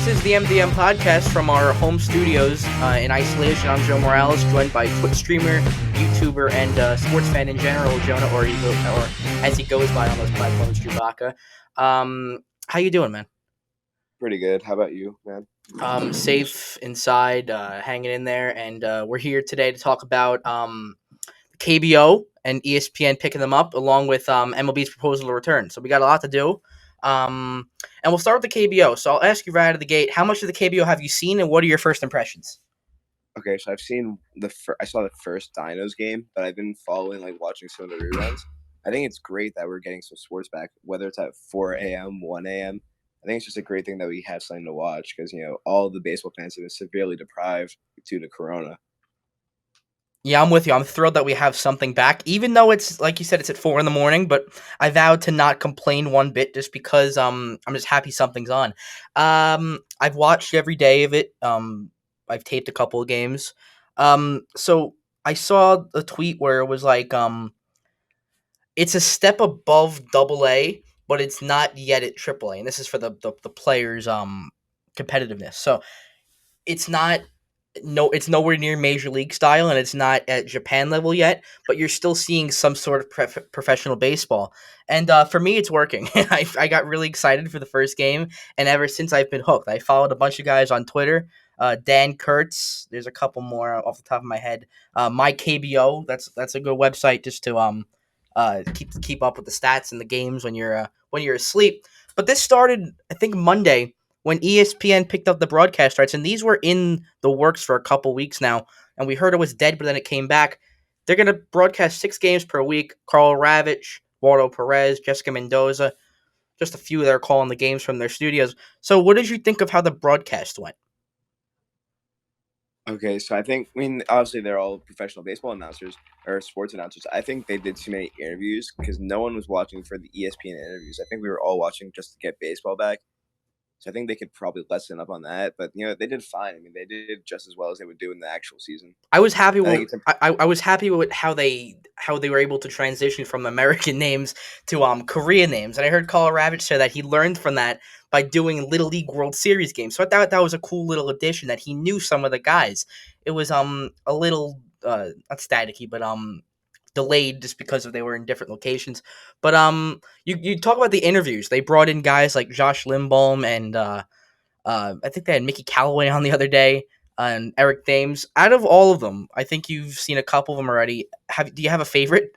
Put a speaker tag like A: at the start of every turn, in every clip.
A: is the MDM podcast from our home studios in isolation. I'm Joe Morales, joined by Twitch streamer, YouTuber, and sports fan in general, Jonah, or as he goes by on those platforms, Chewbacca. How you doing, man?
B: Pretty good. How about you, man?
A: Safe inside, hanging in there, and we're here today to talk about KBO and ESPN picking them up, along with MLB's proposal to return. So we got a lot to do. And we'll start with the KBO. So I'll ask you right out of the gate, how much of the KBO have you seen, and what are your first impressions?
B: Okay, so I've seen I saw the first Dinos game, but I've been following, like, watching some of the reruns. I think it's great that we're getting some sports back, whether it's at 4 a.m., 1 a.m. I think it's just a great thing that we have something to watch because, all the baseball fans have been severely deprived due to Corona.
A: Yeah, I'm with you. I'm thrilled that we have something back, even though it's, like you said, it's at 4 in the morning, but I vowed to not complain one bit just because I'm just happy something's on. I've watched every day of it. I've taped a couple of games. So I saw a tweet where it was like, it's a step above double A, but it's not yet at triple A. And this is for the players' competitiveness. So it's not it's nowhere near major league style, and it's not at Japan level yet, but you're still seeing some sort of professional baseball. And for me, it's working. I got really excited for the first game, and ever since I've been hooked. I followed a bunch of guys on Twitter. Dan Kurtz, there's a couple more off the top of my head. My KBO, that's a good website just to keep up with the stats and the games when you're asleep. But this started, I think, Monday when ESPN picked up the broadcast rights, and these were in the works for a couple weeks now, and we heard it was dead, but then it came back. They're going to broadcast 6 games per week. Carl Ravitch, Waldo Perez, Jessica Mendoza, just a few that are calling the games from their studios. So what did you think of how the broadcast went?
B: Okay, so obviously they're all professional baseball announcers or sports announcers. I think they did too many interviews because no one was watching for the ESPN interviews. I think we were all watching just to get baseball back. So I think they could probably lessen up on that, but they did fine. I mean, they did just as well as they would do in the actual season.
A: I was happy
B: I think
A: with
B: it's
A: I was happy with how they were able to transition from American names to Korean names. And I heard Carl Ravitch say that he learned from that by doing Little League World Series games. So I thought that was a cool little addition that he knew some of the guys. It was a little not staticky, but delayed just because they were in different locations. But you talk about the interviews. They brought in guys like Josh Limbaum and I think they had Mickey Callaway on the other day and Eric Thames. Out of all of them, I think you've seen a couple of them already. Do you have a favorite?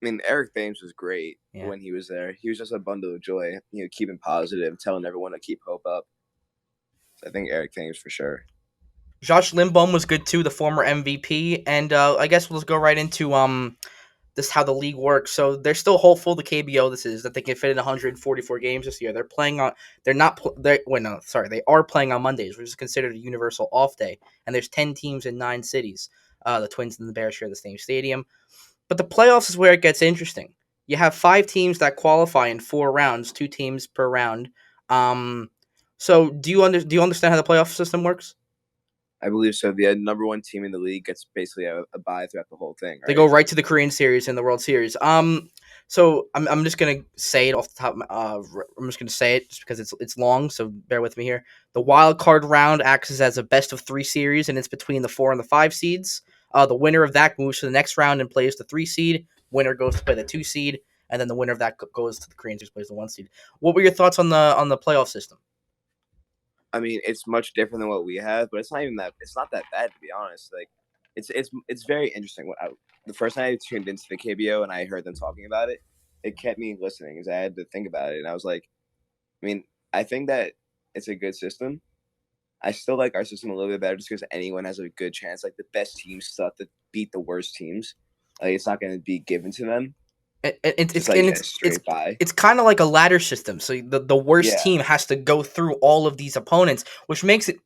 B: I mean, Eric Thames was great
A: Yeah.
B: when he was there. He was just a bundle of joy, keeping positive, telling everyone to keep hope up. So I think Eric Thames for sure.
A: Josh Limbaum was good too, the former MVP. And I guess we'll just go right into this how the league works. So they're still hopeful. The KBO this is that they can fit in 144 games this year. They're playing on. They're not. They wait no sorry. They are playing on Mondays, which is considered a universal off day. And there's 10 teams in 9 cities. The Twins and the Bears share the same stadium. But the playoffs is where it gets interesting. You have 5 teams that qualify in 4 rounds, 2 teams per round. So do you understand how the playoff system works?
B: I believe so. The number one team in the league gets basically a bye throughout the whole thing,
A: They
B: right?
A: go right to the Korean Series and the World Series. So I'm just gonna say it off the top. I'm just gonna say it just because it's long. So bear with me here. The wild card round acts as a best of 3 series, and it's between the 4 and the 5 seeds. The winner of that moves to the next round and plays the 3 seed. Winner goes to play the 2 seed, and then the winner of that goes to the Korean Series, plays the 1 seed. What were your thoughts on the playoff system?
B: I mean, it's much different than what we have, but it's not even that. It's not that bad, to be honest. Like, it's very interesting. The first time I tuned into the KBO and I heard them talking about it, it kept me listening because I had to think about it, and I was like, I mean, I think that it's a good system. I still like our system a little bit better just because anyone has a good chance. Like, the best teams still have to beat the worst teams. Like, it's not going to be given to them.
A: It's
B: Just like
A: and
B: a straight bye.
A: it's kind of like a ladder system. So the worst
B: Yeah,
A: team has to go through all of these opponents, which makes it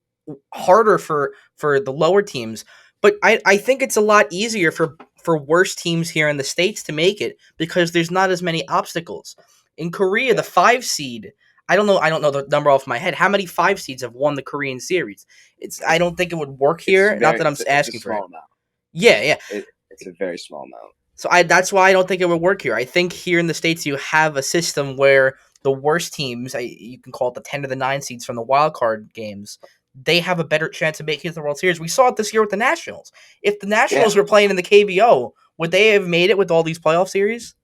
A: harder for the lower teams. But I think it's a lot easier for worse teams here in the States to make it because there's not as many obstacles. In Korea, the
B: yeah.
A: 5 seed, I don't know the number off my head. How many 5 seeds have won the Korean series? I don't think it would work here. Not that I'm
B: It's a
A: asking for it.
B: small amount.
A: Yeah, yeah.
B: It's a very small amount.
A: So that's why I don't think it would work here. I think here in the States you have a system where the worst teams, you can call it the 10 or the 9 seeds from the wild card games, they have a better chance of making it to the World Series. We saw it this year with the Nationals. If the
B: Yeah,
A: Nationals were playing in the KBO, would they have made it with all these playoff series?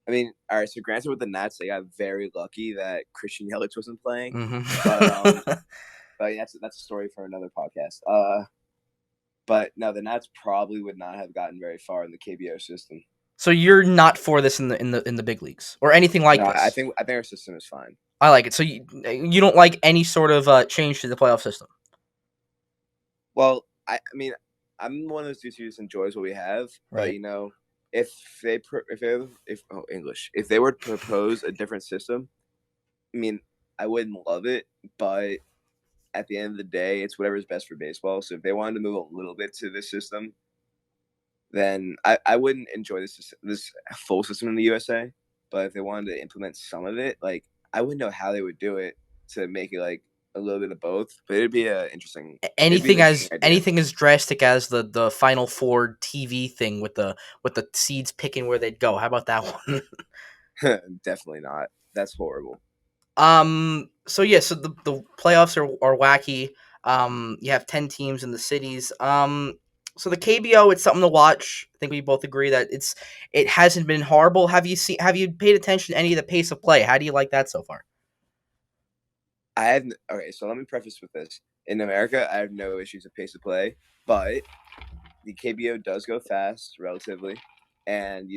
B: I mean, all right. So granted, with the Nats, they got very lucky that Christian Yelich wasn't playing, but
A: Mm-hmm.
B: but that's a story for another podcast. But no, the Nats probably would not have gotten very far in the KBO system.
A: So you're not for this in the big leagues or anything like
B: No,
A: this.
B: I think our system is fine.
A: I like it. So you don't like any sort of change to the playoff system,
B: Well, I mean, I'm one of those dudes who just enjoys what we have. But
A: right?
B: if if English, if they were to propose a different system, I mean, I wouldn't love it, but at the end of the day, it's whatever's best for baseball. So if they wanted to move a little bit to this system, then I wouldn't enjoy this full system in the USA. But if they wanted to implement some of it, like I wouldn't know how they would do it to make it like a little bit of both. But it'd be a interesting. It'd be an interesting idea.
A: Anything as drastic as the Final Four TV thing with the seeds picking where they'd go. How about that one?
B: Definitely not. That's horrible.
A: So yeah, so the playoffs are wacky. You have 10 teams in the cities. So the KBO, it's something to watch. I think we both agree that it hasn't been horrible. Have you paid attention to any of the pace of play? How do you like that so far?
B: I have okay. So let me preface with this: in America, I have no issues with pace of play, but the KBO does go fast relatively, and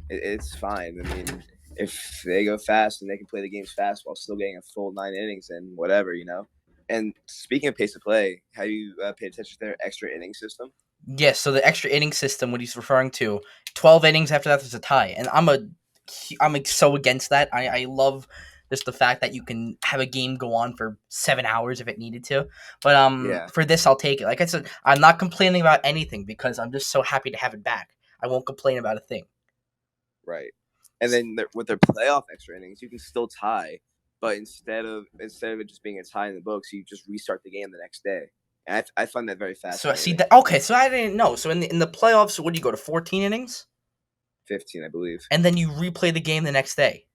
B: it's fine. I mean, if they go fast and they can play the games fast while still getting a full 9 innings and whatever. And speaking of pace of play, have you paid attention to their extra inning system?
A: Yes, so the extra inning system, what he's referring to, 12 innings after that there's a tie, and I'm like so against that. I love just the fact that you can have a game go on for 7 hours if it needed to. But
B: Yeah,
A: for this I'll take it. Like I said, I'm not complaining about anything because I'm just so happy to have it back. I won't complain about a thing.
B: right. And then with their playoff extra innings, you can still tie, but instead of it just being a tie in the books, you just restart the game the next day. And I find that very
A: So I see
B: fascinating.
A: that. Okay, so I didn't know. So in the playoffs, what do you go to 14 innings,
B: 15, I believe.
A: and then you replay the game the next day?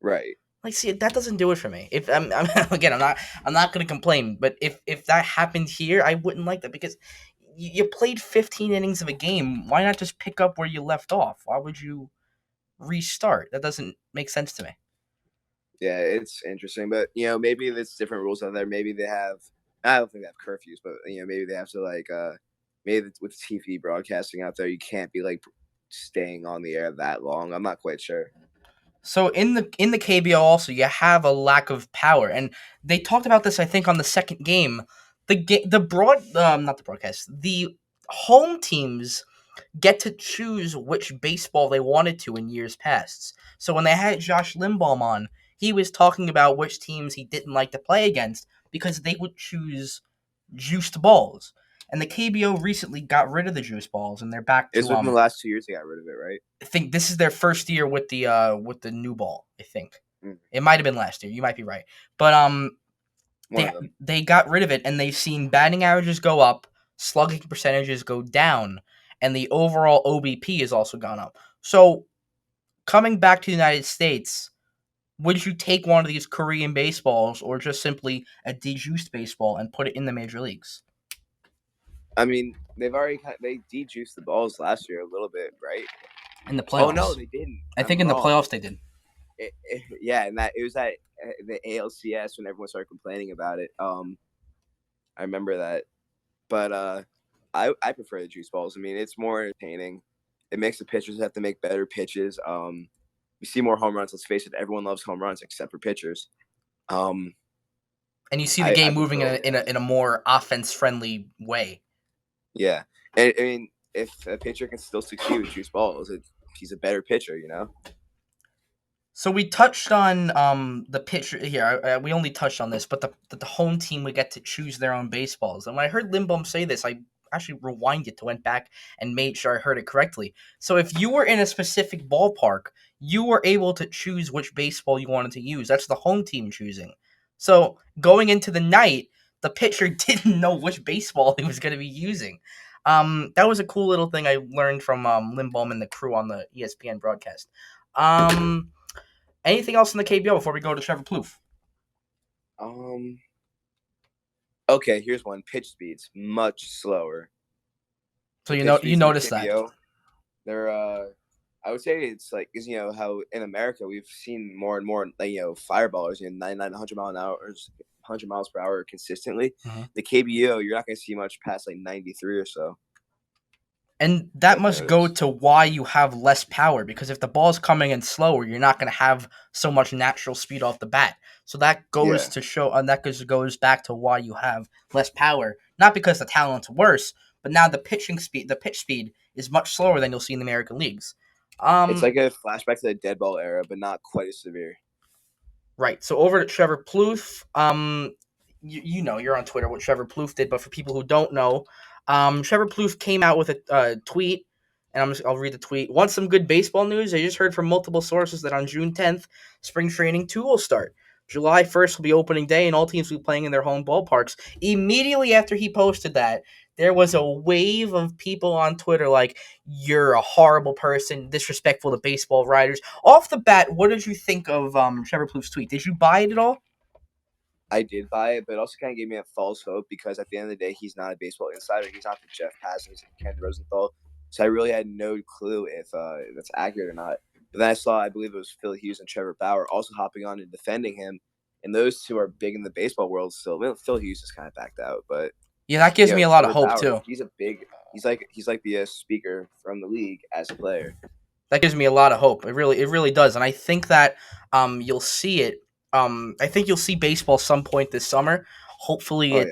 B: Right.
A: Like, see, that doesn't do it for me. If I'm again, I'm not gonna complain, but if that happened here, I wouldn't like that because you played 15 innings of a game. Why not just pick up where you left off? Why would you restart? That doesn't make sense to me.
B: Yeah, it's interesting, but maybe there's different rules out there. Maybe they have. I don't think they have curfews, but maybe they have to maybe with TV broadcasting out there, you can't be like staying on the air that long. I'm not quite sure.
A: So in the KBO also, you have a lack of power, and they talked about this I think on the second game. The broad not the broadcast the home teams get to choose which baseball they wanted to in years past. So when they had Josh Limbaum on, he was talking about which teams he didn't like to play against because they would choose juiced balls. And the KBO recently got rid of the juice balls, and they're back
B: It's
A: to
B: within the last 2 years they got rid of it, right?
A: I think this is their first year with the new ball. I think
B: Mm,
A: it might have been last year. You might be right, but
B: one of them.
A: they got rid of it, and they've seen batting averages go up, slugging percentages go down, and the overall OBP has also gone up. So coming back to the United States, would you take one of these Korean baseballs or just simply a dejuiced baseball and put it in the major leagues
B: I mean, they de-juiced the balls last year a little bit, right?
A: in the
B: Oh no,
A: playoffs?
B: they didn't.
A: I
B: I'm
A: think in the
B: wrong.
A: playoffs they did.
B: Yeah, and that it was at the ALCS when everyone started complaining about it. I remember that. But I prefer the juice balls. I mean, it's more entertaining. It makes the pitchers have to make better pitches. We see more home runs. Let's face it, everyone loves home runs except for pitchers. Um,
A: And you see the
B: I
A: game moving
B: prefer
A: in
B: what we have.
A: in a more offense friendly way.
B: Yeah, and I mean, if a pitcher can still succeed with juice balls, he's a better pitcher.
A: So we touched on the pitcher here. We only touched on this, but the home team would get to choose their own baseballs. And when I heard Lindblom say this, I actually rewinded to went back and made sure I heard it correctly. So if you were in a specific ballpark, you were able to choose which baseball you wanted to use. That's the home team choosing. So going into the night, the pitcher didn't know which baseball he was going to be using. That was a cool little thing I learned from Lindblom and the crew on the ESPN broadcast. Um, Anything else in the KBO before we go to Trevor Plouffe?
B: Um. Okay, here's one. Pitch speeds much slower.
A: So
B: The pitch
A: you
B: speeds in the
A: notice that.
B: KBO, they're I would say it's like, because how in America we've seen more and more, like, fireballers, 99, 100 mile an hour, 100 miles per hour consistently.
A: Mhm.
B: The KBO, you're not going to see much past like 93 or so.
A: And
B: Which
A: that
B: I've
A: must go
B: noticed.
A: to why you have less power, because if the ball's coming in slower, you're not going to have so much natural speed off the bat. So that goes
B: Yeah,
A: to show, and that goes back to why you have less power. Not because the talent's worse, but now the pitch speed is much slower than you'll see in the American leagues.
B: it's
A: Um,
B: like a flashback to the dead ball era, but not quite as severe.
A: Right. So over to Trevor Plouffe. You know, you're on Twitter what Trevor Plouffe did, but for people who don't know, Trevor Plouffe came out with a tweet, and I'll read the tweet. Want some good baseball news? I just heard from multiple sources that on June 10th, spring training 2 will start. July 1st will be opening day, and all teams will be playing in their home ballparks. Immediately after he posted that, there was a wave of people on Twitter like, "You're a horrible person, disrespectful to baseball writers." Off the bat, what did you think of Trevor Plouffe's tweet? Did you buy it at all?
B: I did buy it, but it also kind of gave me a false hope, because at the end of the day, he's not a baseball insider. He's not the Jeff Passan's and Ken Rosenthal. So I really had no clue if that's accurate or not. But then I saw, I believe it was Phil Hughes and Trevor Bauer also hopping on and defending him. And those two are big in the baseball world still. Well, Phil Hughes is kind of backed out, but
A: Yeah, that gives me a lot of
B: Trevor
A: hope
B: Bauer,
A: too.
B: he's like the speaker from the league as a player.
A: That gives me a lot of hope. It really does, and I think that you'll see it. I think you'll see baseball some point this summer.
B: Oh yeah,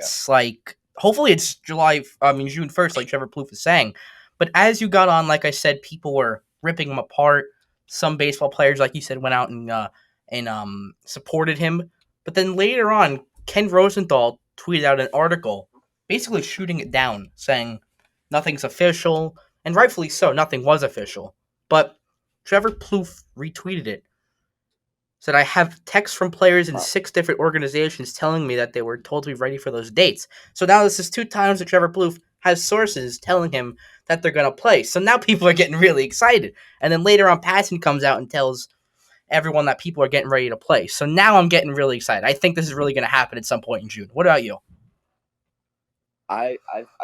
A: Hopefully it's July. I mean June 1st, like Trevor Plouffe is saying. But as you got on, like I said, people were ripping him apart. Some baseball players, like you said, went out and supported him. But then later on, Ken Rosenthal tweeted out an article, basically shooting it down, saying nothing's official, and rightfully so. Nothing was official. But Trevor Plouffe retweeted it. Said, I have texts from players in
B: wow.
A: 6 different organizations telling me that they were told to be ready for those dates. So now this is 2 times that Trevor Plouffe has sources telling him that they're going to play. So now people are getting really excited. And then later on, Passan comes out and tells everyone that people are getting ready to play. So now I'm getting really excited. I think this is really going to happen at some point in June. What about you?
B: I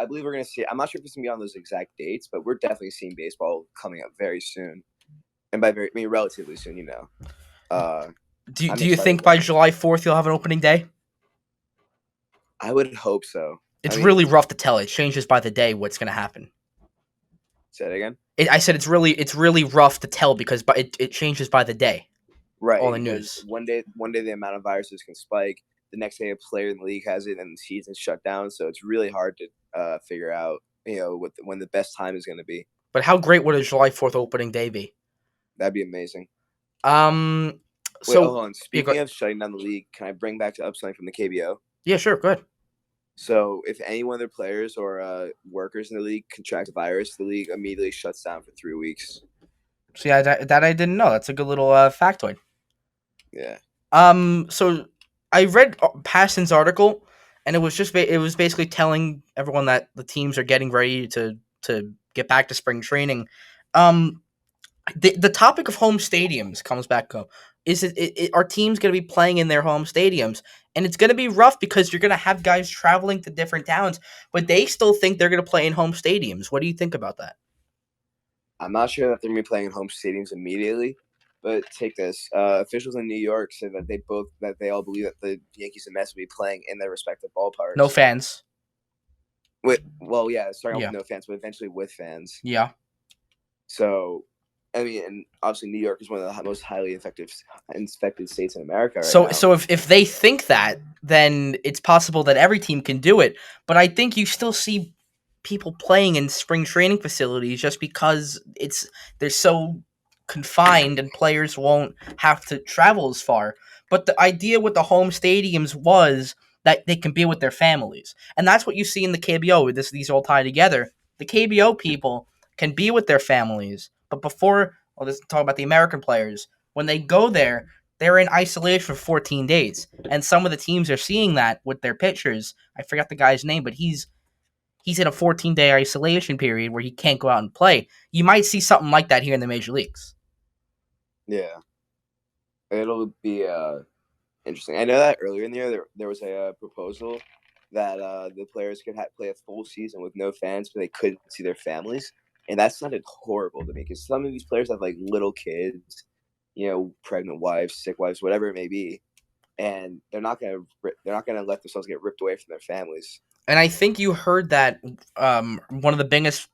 B: believe we're gonna see. I'm not sure if it's gonna be on those exact dates, but we're definitely seeing baseball coming up very soon, and by very, I mean relatively soon. Uh, I'm
A: Do you
B: excited
A: think
B: about
A: by
B: it.
A: July 4th you'll have an opening day?
B: I would hope so. I
A: It's
B: mean,
A: really rough to tell. It changes by the day what's going to happen.
B: say it again.
A: I said it's really rough to tell because it changes by the day. All
B: Right,
A: the
B: because
A: news.
B: one day the amount of viruses can spike. The next day, a player in the league has it, and the season's shut down. So it's really hard to figure out, when the best time is going to be.
A: But how great would a July 4th opening day be?
B: That'd be amazing.
A: Um.
B: Wait, oh,
A: So
B: hold on.
A: yeah,
B: Speaking of shutting down the league, can I bring back to up something from the KBO?
A: yeah, sure, good.
B: So if any one of their players or workers in the league contract a virus, the league immediately shuts down for 3 weeks.
A: So yeah, that I didn't know. That's a good little factoid.
B: Yeah.
A: So I read Paston's article, and it was basically telling everyone that the teams are getting ready to get back to spring training. Um, the topic of home stadiums comes back up. Are teams going to be playing in their home stadiums? And it's going to be rough because you're going to have guys traveling to different towns, but they still think they're going to play in home stadiums. What do you think about that?
B: I'm not sure that they're going to be playing in home stadiums immediately, but take this. Officials in New York said that they all believe that the Yankees and Mets will be playing in their respective
A: No
B: ballparks.
A: fans.
B: Well, yeah, starting off
A: Yeah.
B: with no fans, but eventually with fans.
A: Yeah.
B: So, I mean, and obviously New York is one of the most highly infected states in America right
A: So
B: now.
A: so if they think that, then it's possible that every team can do it. But I think you still see people playing in spring training facilities just because they're so confined and players won't have to travel as far. But the idea with the home stadiums was that they can be with their families. And that's what you see in the KBO. These all tie together. The KBO people can be with their families, but before, well, let's talk about the American players. When they go there, they're in isolation for 14 days. And some of the teams are seeing that with their pitchers. I forgot the guy's name, but he's in a 14-day isolation period where he can't go out and play. You might see something like that here in the major leagues.
B: Yeah. It'll be interesting. I know that earlier in the year there was a proposal that the players could play a full season with no fans, but they couldn't see their families, and that sounded horrible to me because some of these players have like little kids, pregnant wives, sick wives, whatever it may be, and they're not gonna let themselves get ripped away from their families.
A: And I think you heard that one of the biggest,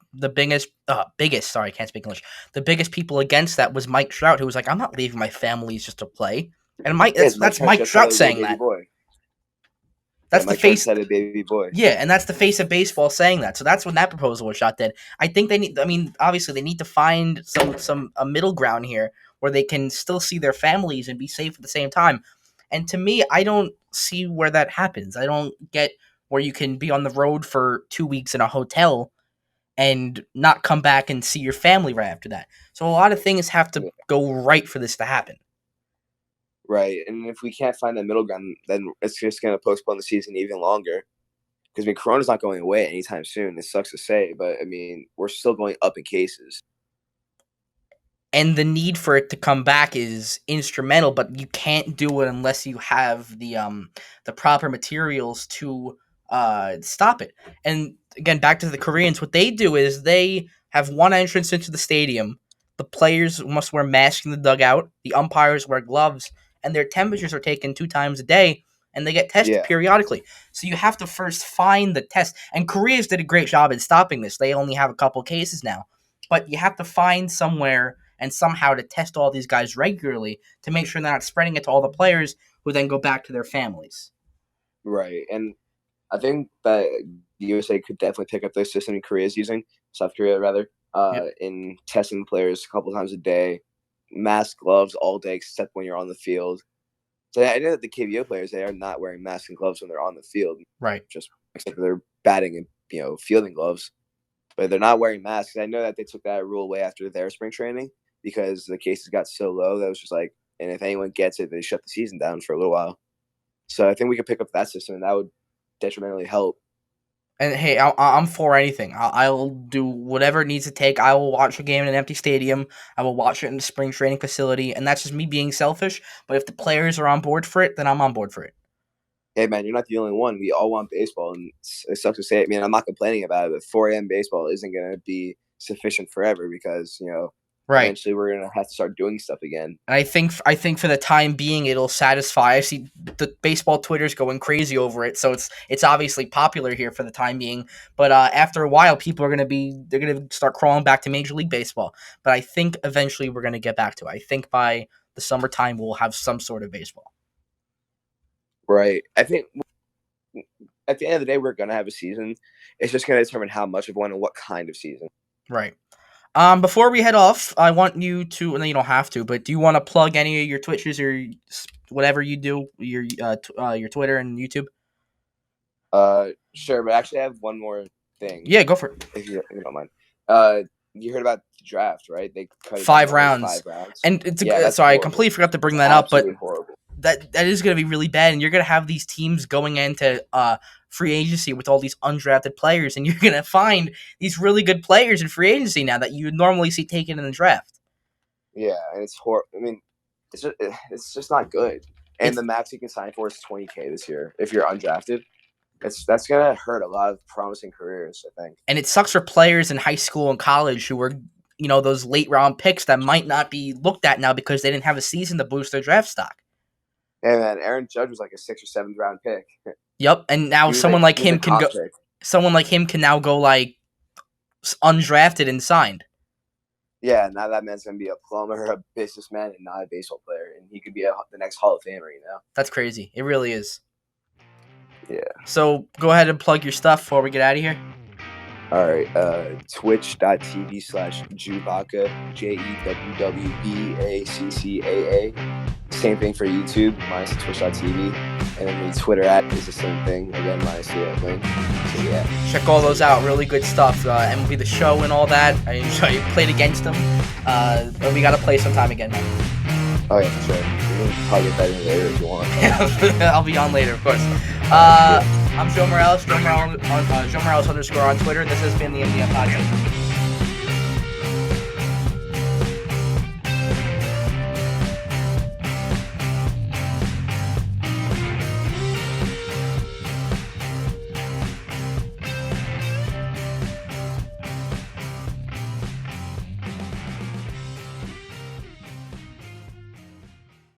A: sorry, I can't speak English. The biggest people against that was Mike Trout, who was like, "I'm not leaving my families just to play." And Mike,
B: Yeah,
A: that's
B: Mike
A: that's
B: Trout
A: Mike
B: just had
A: Trout
B: a little
A: saying
B: baby
A: that.
B: boy. Yeah,
A: That's the
B: Mike Trout just
A: face.
B: had a baby boy.
A: Yeah, and that's the face of baseball saying that. So that's when that proposal was shot dead. I think they need. I mean, obviously, they need to find some a middle ground here where they can still see their families and be safe at the same time. And to me, I don't see where that happens. I don't get where you can be on the road for 2 weeks in a hotel and not come back and see your family right after that. So a lot of things have to
B: Yeah,
A: go right for this to happen.
B: right. And if we can't find that middle ground, then it's just gonna postpone the season even longer. Because I mean, Corona's not going away anytime soon. It sucks to say, but I mean, we're still going up in cases.
A: And the need for it to come back is instrumental, but you can't do it unless you have the proper materials to stop it. And again, back to the Koreans, what they do is they have one entrance into the stadium. The players must wear masks in the dugout. The umpires wear gloves, and their temperatures are taken 2 times a day, and they get tested
B: Yeah,
A: periodically. So you have to first find the test. And Korea's did a great job in stopping this. They only have a couple cases now, but you have to find somewhere and somehow to test all these guys regularly to make sure they're not spreading it to all the players who then go back to their families.
B: right. And I think that the USA could definitely pick up the system Korea is using, South Korea rather,
A: Yep.
B: in testing players a couple times a day, mask, gloves all day except when you're on the field. So I know that the KBO players they are not wearing masks and gloves when they're on the field,
A: Right.
B: just except for their batting and fielding gloves. But they're not wearing masks. I know that they took that rule away after their spring training because the cases got so low that it was just like, and if anyone gets it, they shut the season down for a little while. So I think we could pick up that system, and that would detrimentally help.
A: And hey, I'm for anything. I'll do whatever it needs to take. I will watch a game in an empty stadium. I will watch it in a spring training facility, and that's just me being selfish. But if the players are on board for it, then I'm on board for it.
B: Hey, man, you're not the only one. We all want baseball, and it sucks to say it. I mean, I'm not complaining about it, but 4 a.m. baseball isn't going to be sufficient forever because,
A: Right.
B: eventually we're going to have to start doing stuff again.
A: And I think for the time being, it'll satisfy. I see the baseball Twitter's going crazy over it, so it's obviously popular here for the time being. But after a while, people are they're gonna start crawling back to Major League Baseball. But I think eventually we're gonna get back to it. I think by the summertime we'll have some sort of baseball.
B: Right. I think at the end of the day, we're going to have a season. It's just going to determine how much of one and what kind of season.
A: Right. Before we head off, I want you to, and you don't have to, but do you want to plug any of your Twitches or whatever you do, your Twitter and YouTube?
B: Sure, but actually, I have one more thing,
A: Yeah, go for it.
B: if you don't mind. You heard about the draft, right? They cut it down
A: Five
B: to only
A: rounds,
B: 5 rounds.
A: and it's
B: Yeah, that's
A: sorry, I
B: horrible.
A: completely forgot to bring
B: It's
A: that up, but
B: absolutely horrible.
A: that is going to be really bad, and you're going to have these teams going into free agency with all these undrafted players, and you're going to find these really good players in free agency now that you would normally see taken in the draft.
B: Yeah, and it's horrible. I mean, it's just not good. And
A: It's
B: the max you can sign for is 20K this year if you're undrafted. That's gonna hurt a lot of promising careers, I think.
A: and it sucks for players in high school and college who were those late round picks that might not be looked at now because they didn't have a season to boost their draft stock.
B: And then Aaron Judge was like a 6th or 7th round pick.
A: Yep, and now
B: He was like he was a top pick.
A: someone like him can now go like undrafted and signed.
B: Yeah, now that man's gonna be a plumber, a businessman, and not a baseball player, and he could be the next Hall of Famer.
A: That's crazy. It really is.
B: Yeah.
A: So go ahead and plug your stuff before we get out of here.
B: All right. Twitch.tv/Jewbacca, JEWWBACCAA. Same thing for YouTube, minus twitch.tv. And then the Twitter is the same thing, again, minus the link. So, yeah.
A: Check all those out. Really good stuff. MLB The Show and all that. I played against them. But we got to play sometime again.
B: Oh, yeah, for sure. You can probably get that in later if you want.
A: I'll be on later, of course. I'm Joe Morales, Joe Morales _ on Twitter. This has been the MDM Podcast.